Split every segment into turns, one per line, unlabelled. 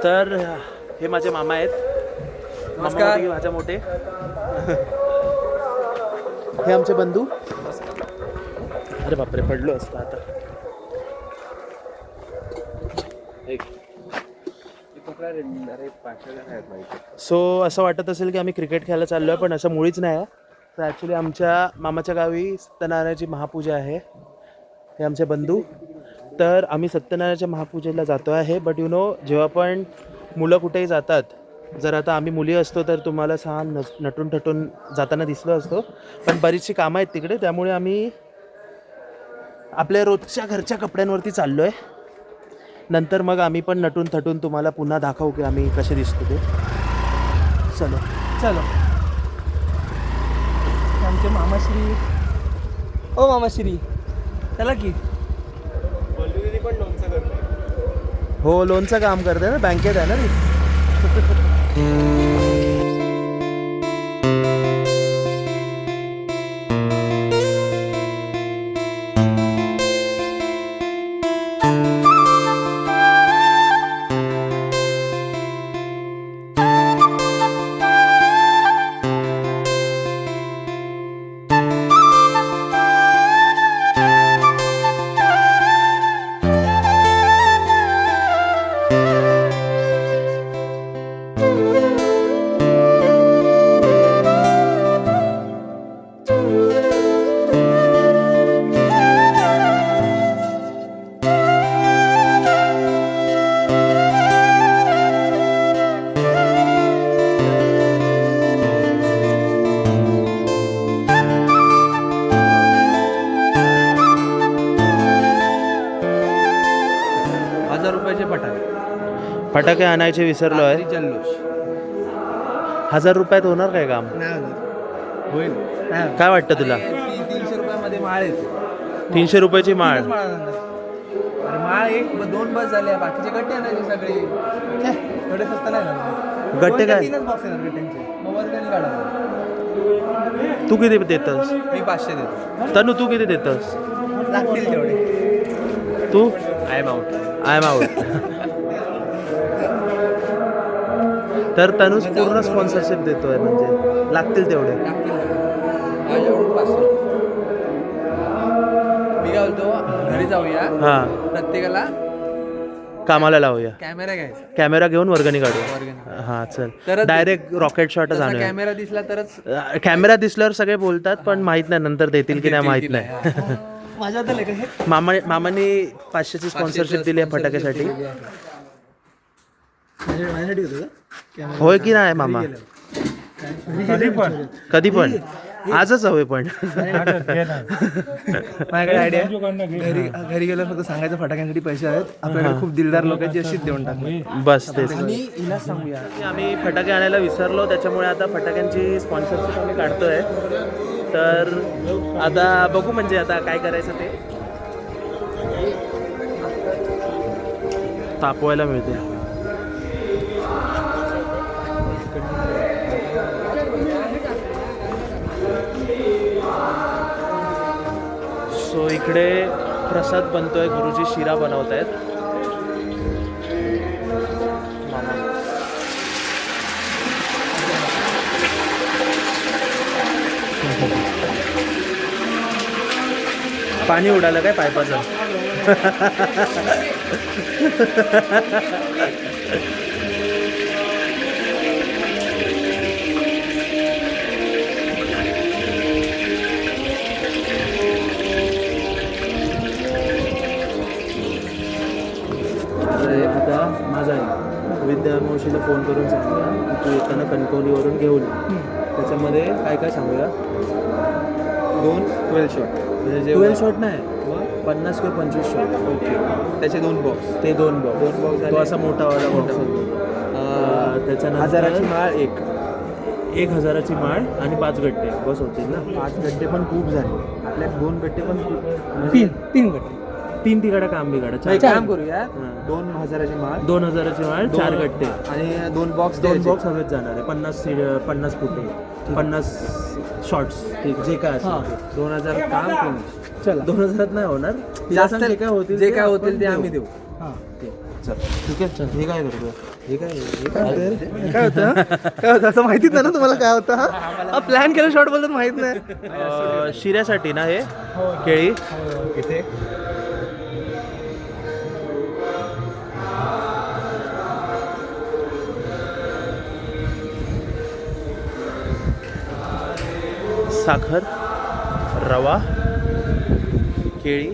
तर हे माझे मामा आहेत.
नमस्कार.
माझ्या मोठे. हे आमचे बंधू. अरे बापरे, पडलो असता आता. सो असं वाटत असेल की आम्ही क्रिकेट खेळायला चाललो आहे, पण असं मुळीच नाही आहे. तर ॲक्च्युली आमच्या मामाच्या गावी सत्यनारायणाची महापूजा आहे. हे आमचे बंधू. तर आम्ही सत्यनारायणाच्या महापूजेला जातो आहे. बट यू नो, जेव्हा पण मुलं कुठेही जातात, जर आता आम्ही मुली असतो तर तुम्हाला छान नटून थटून जाताना दिसलो असतो, पण बरीचशी कामं आहेत तिकडे, त्यामुळे आम्ही आपल्या रोजच्या घरच्या कपड्यांवरती चाललो आहे. नंतर मग आम्ही पण नटून थटून तुम्हाला पुन्हा दाखवू की आम्ही कसे दिसतो ते. चलो
चलो. आमचे मामाश्री. ओ मामाश्री, चला की.
हो, लोनचं काम करते ना, बँकेत आहे ना मी. फटाके आणायचे विसरलो आहे.
जल्लोष
1000 रुपयात होणार काय काम?
होईल.
काय वाटतं तुला?
300 रुपयामध्ये माळ येते.
300 रुपयाची माळ.
अरे माळ एक 2 बस झाल्या, बाकीचे गट्टे आणायचे सगळे. थोडे स्वस्त नाही ना
गट्टे काय?
3च बॉक्स येणार गट्ट्यांचे. मग वर्गणी काढा.
तू किती देतस?
मी 500 देतो.
तनु, तू किती देतस?
लागतील तेवढे.
तू?
I am out.
I am out. तर तनुज पूर्ण स्पॉन्सरशिप देतोय, म्हणजे लागतील तेवढे.
लागतील माझ्याकडून 500. मी काय बोलतो, घरी जाऊया.
हां,
प्रत्येकाला
कामाला लावूया.
कॅमेरा घ्यायचा.
कॅमेरा घेऊन वर्गणी काढूया.
वर्गणी.
हां, चल.
तरच
डायरेक्ट रॉकेट शॉटच आणूया.
कॅमेरा दिसला तरच.
कॅमेरा दिसल्यावर सगळे बोलतात, पण माहित नाही नंतर देतील की नाही माहित नाही.
माझ्याबद्दल आहे का हे?
मामाने 500ची स्पॉन्सरशिप दिली आहे फटाक्यासाठी.
माझ्यासाठी होतं का?
होय की नाही मामा? कधी पण आजच हवे. पण
माझ्याकडे आयडिया. घरी गेलं फक्त सांगायचं फटाक्यांसाठी पैसे आहेत आपल्याकडे, खूप दिलदार लोकांची अशीच देऊन टाकली.
बस तेच.
आणि हिला सांगूया,
आम्ही फटाके आणायला विसरलो, त्याच्यामुळे आता फटाक्यांची स्पॉन्सरशिप आम्ही काढतोय. तर आता बघू, म्हणजे आता काय करायचं ते. तापवायला मिळते. सो इकडे प्रसाद बनतोय, गुरुजी शिरा बनवत आहेत. पाणी उडालं काय पायपाचं? आता माझा विद्या मावशीला फोन करून सांगूया तू येताना कणकवलीवरून घेऊन ये. त्याच्यामध्ये काय काय सांगूया?
2 12 शॉट.
12 शॉट नाही, 50 किंवा 25 शॉट.
ओके. त्याचे 2 बॉक्स.
ते 2 बॉक्स. तो असा मोठावाला बॉक्स. त्याच्यानंतर
1000ची माळ
1000ची माळ आणि 5 गट्टे बस होतील ना?
5 गट्टे पण खूप झाले आपल्या. 2 गट्टे पण खूप. 3 गट्टे.
3 तिकडे काम बिघाडा.
काम करूया. 2000ची माळ,
2000ची माळ, 4 गट्टे
आणि 2 बॉक्स.
2 बॉक्स हवेत जाणार आहे. 50 फुटे, 50 शॉर्ट्स. ठीक, जे काय असेल
2000 काम करू. चला,
2000 नाही होणार.
जास्त
जे काय होतील
ते आम्ही देऊ. हां,
चल ठीक आहे. चल हे काय करतोय? हे काय
काय होतं असं माहितीच नाही ना तुम्हाला काय होतं. प्लॅन केलं शॉर्ट बोलतात माहित नाही.
शिऱ्यासाठी ना हे केळी.
इथे
साखर, रवा, केळी.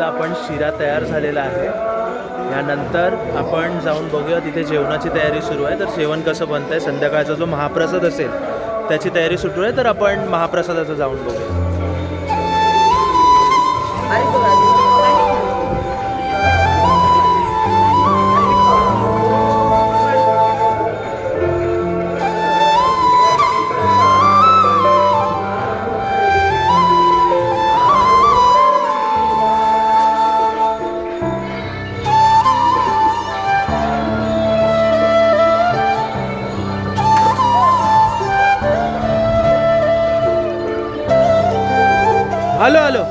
आपण शिरा तयार झालेला आहे. यानंतर आपण जाऊन बघूया तिथे जेवणाची तयारी सुरू आहे. तर जेवण कसं बनतं आहे, संध्याकाळचा जो महाप्रसाद असेल त्याची तयारी सुरू आहे. तर आपण महाप्रसादाचं जाऊन बघूया. आलो आलो.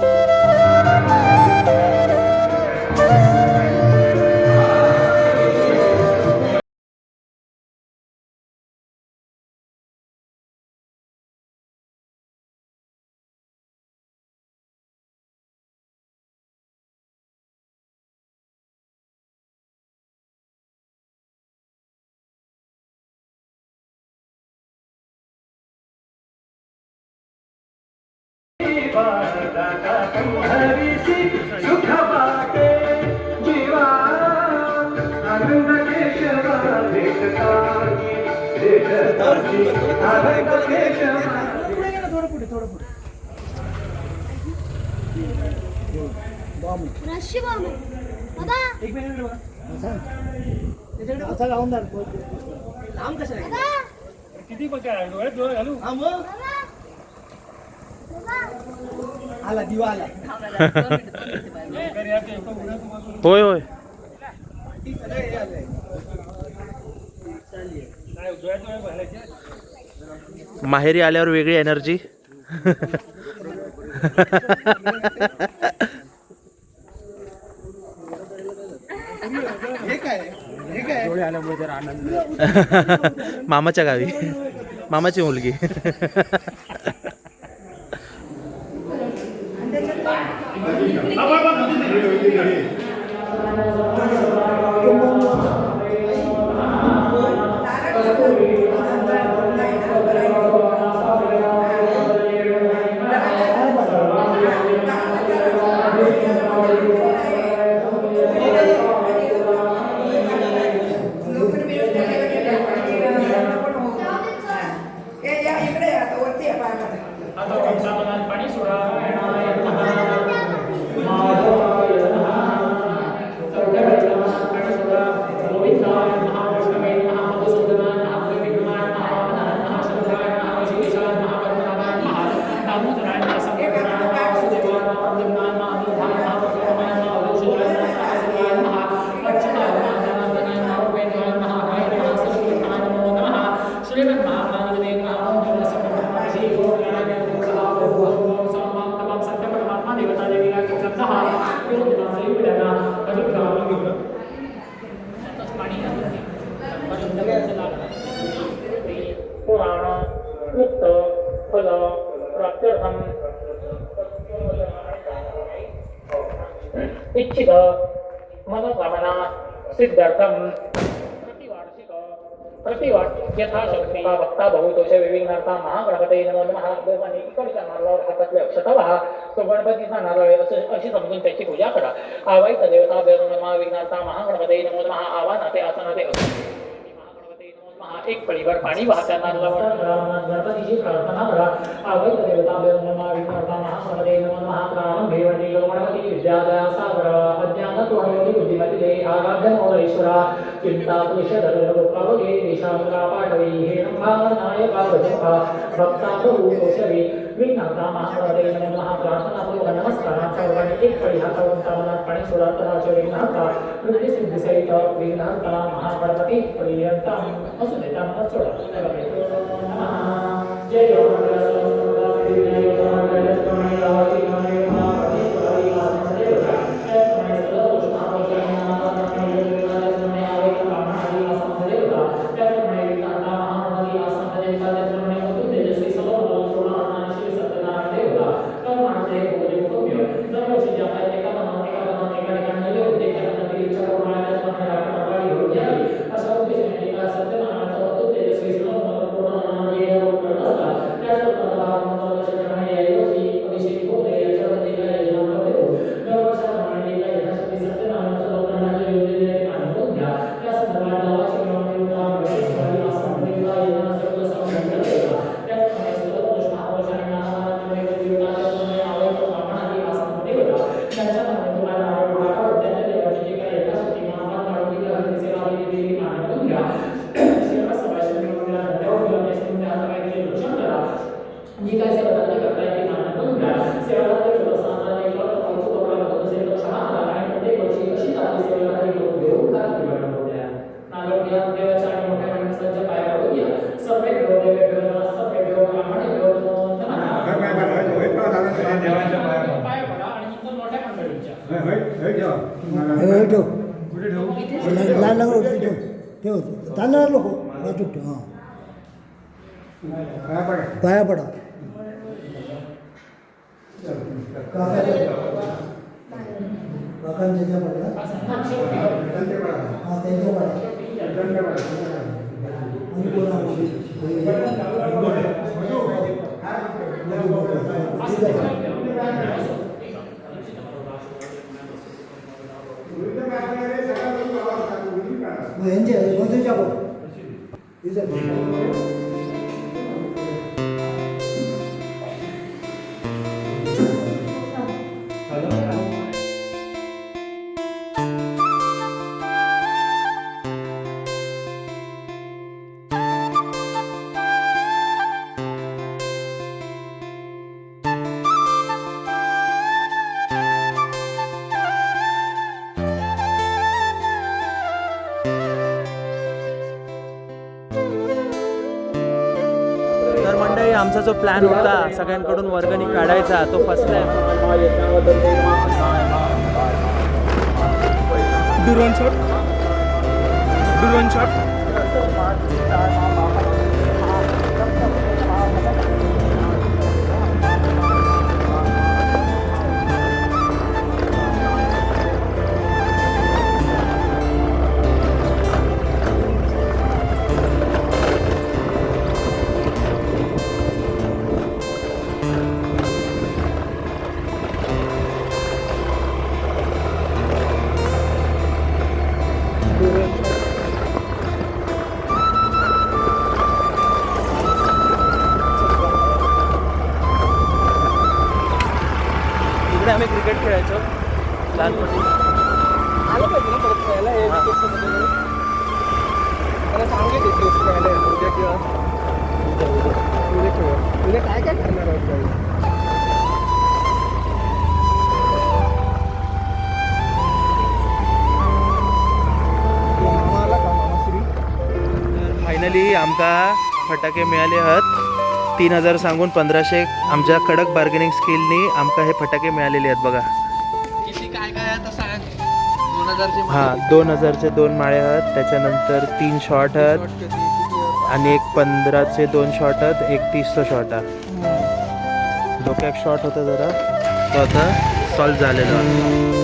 आला दिवा आला.
होय होय. माहेरी आल्यावर वेगळी एनर्जी.
हे काय हे काय डोळे आल्यामुळे जरा आनंद.
मामाच्या गावी मामाची मुलगी.
इच्छित मनोकामना सिद्ध्यर्थम प्रतिवार्षिक यथाशक्ती भक्ता बहुतोष विघ्नार्था महागणपती नमो नमः. दोघांनी इकडच्या नारळावर हातातले अक्षता व्हा. तो गणपतीचा नारळ आहे अशी समजून त्याची पूजा करा. आवाहित देवता नमः विघ्नार्था महागणपती नमो नमः. आवाहनाते आसनाते एक पळीभर पाणी वाहत्या नारळावर गणपतीची प्रार्थना करा. आवाहित देवता नमः विघ्नार्था महागणपती नमो नमः. प्रारंभे वंदे गणपती विद्यादया सागर अज्ञानत्वमयोगी बुद्धिमती आराध्य मोरेश्वरा चिंता पुरुषदरुपवगे देशांगा पाठवी हे नायका वजका भक्ता बहुशवी विघ्नार्था महागणपती नमो नमः. प्रार्थना पूर्वक नमस्कार. सर्वांनी एक पळी हातावरून तामनात पाणी सोडा. तराचे विघ्नार्था वृद्धी सिद्धीसहित विघ्नार्था महागणपती पर्यंत असू देता मग सोडा. जय
देवाच्या
तांदळा लोक पाया पडा
तर मंडळी आमचा जो प्लॅन होता सगळ्यांकडून वर्गणी काढायचा तो फसलाय.
दुर्वन शॉट
इकडे आम्ही क्रिकेट खेळायचो लहानपणी.
आलं पाहिजे ना परत खेळायला हे education वगैरे. मला सांगे ते खेळायला उद्या किंवा उद्या खेळूया. उद्या काय काय करणार आहोत काही मामाला का मामाश्री
फायनली आमका फटाके मिळाले आहेत. 3000 सांगून 1500 आमच्या कडक बार्गेनिंग स्किलनी आमका हे फटाके मिळालेले आहेत बघा.
किती काय काय आता सांग 2000चे
हां 2000चे 2 माळे आहेत, त्याच्यानंतर 3 शॉट आहेत आणि एक 15चे 2 शॉट आहेत, एक 30चा शॉट आहे. डोक्यात शॉट होता जरा तो आता सॉल्व झालेला आहे.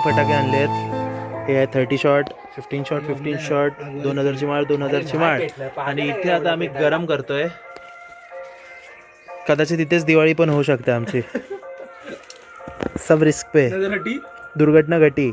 फटाके आणले आहेत. हे आहे 30 शॉट, 15 शॉट, 15 शॉट, 2000ची माळ, 2000ची माळ. आणि इथे आता आम्ही गरम करतोय. कदाचित इथेच दिवाळी पण होऊ शकते आमची. सब रिस्क पे, दुर्घटना घटी.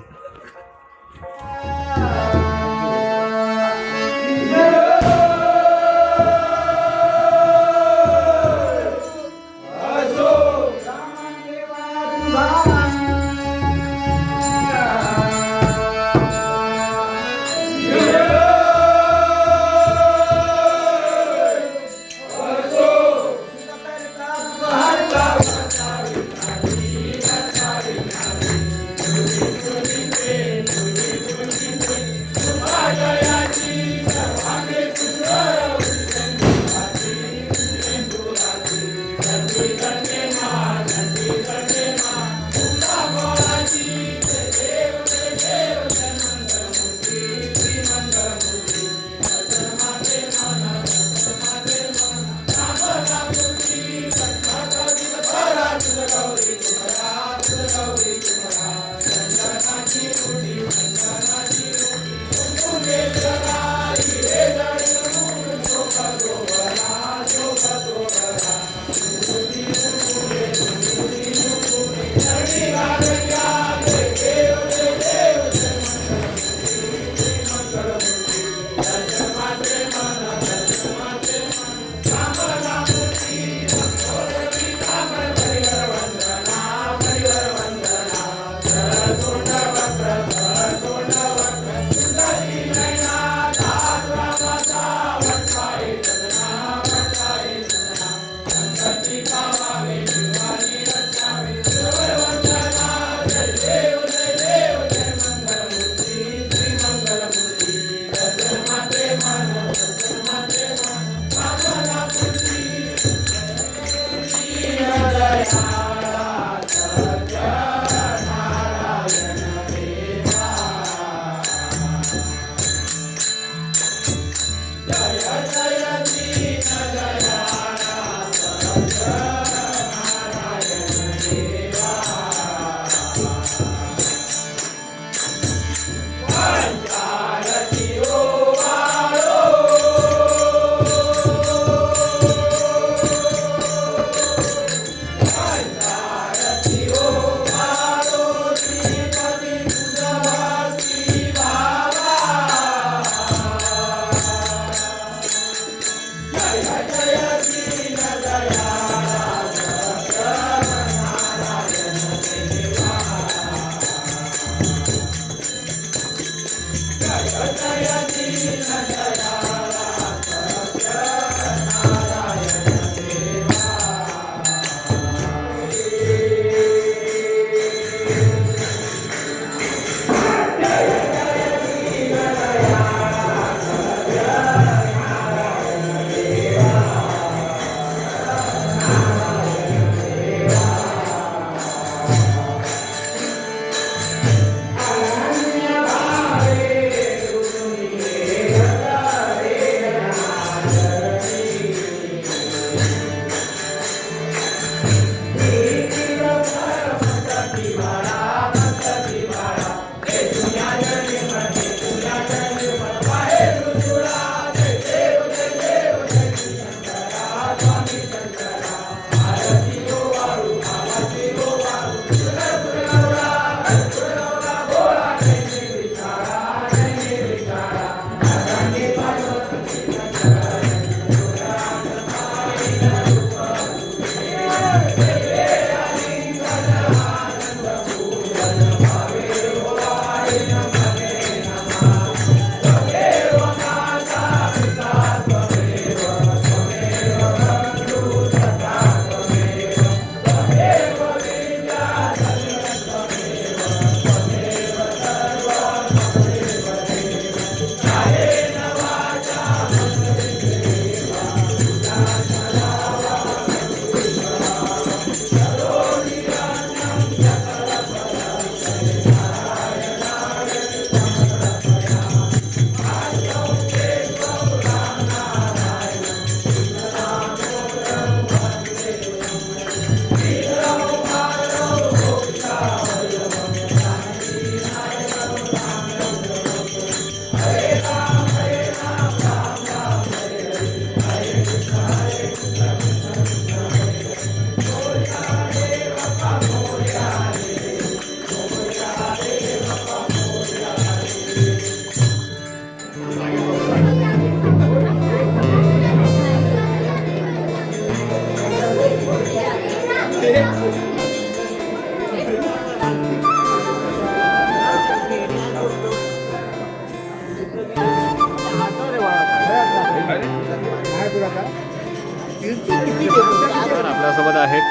तर आपल्यासोबत आहेत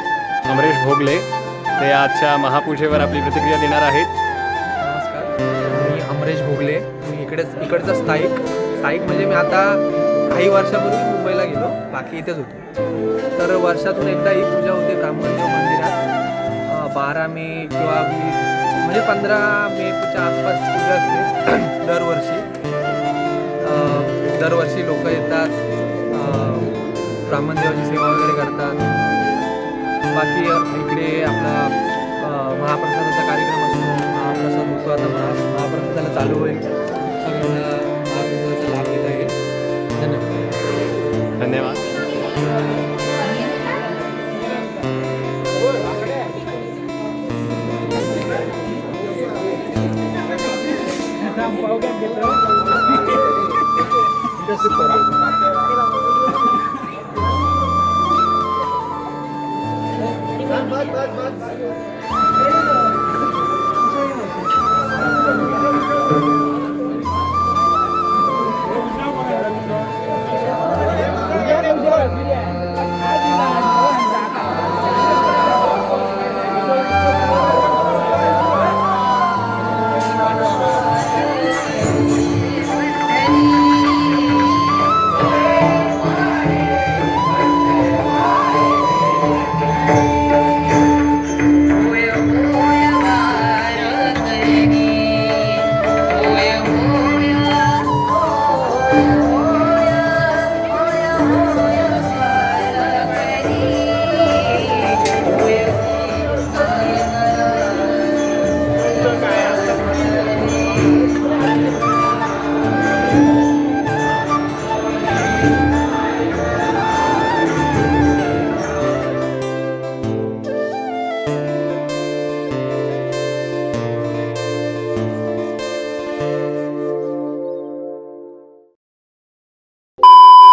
अमरेश भोगले. ते आजच्या महापूजेवर आपली प्रतिक्रिया देणार आहेत.
नमस्कार, मी अमरेश भोगले. मी इकडचा स्थायिक म्हणजे मी आता काही वर्षापूर्वी मुंबईला गेलो, बाकी इथेच होतो. तर वर्षातून एकदा ही पूजा होते ब्राह्मणदेव मंदिरात. 12 मे किंवा 20 म्हणजे 15 मेच्या आसपास पूजा असते दरवर्षी लोक येतात, ब्राह्मणदेवाची सेवा वगैरे करतात. बाकी इकडे आपला महाप्रसादाचा कार्यक्रम असतो. महाप्रसाद होतो, आता महाप्रसादाला चालू होईल. सगळ्यांना महाप्रसादाचा लाभ घेता येईल. धन्यवाद.
धन्यवाद.
पाव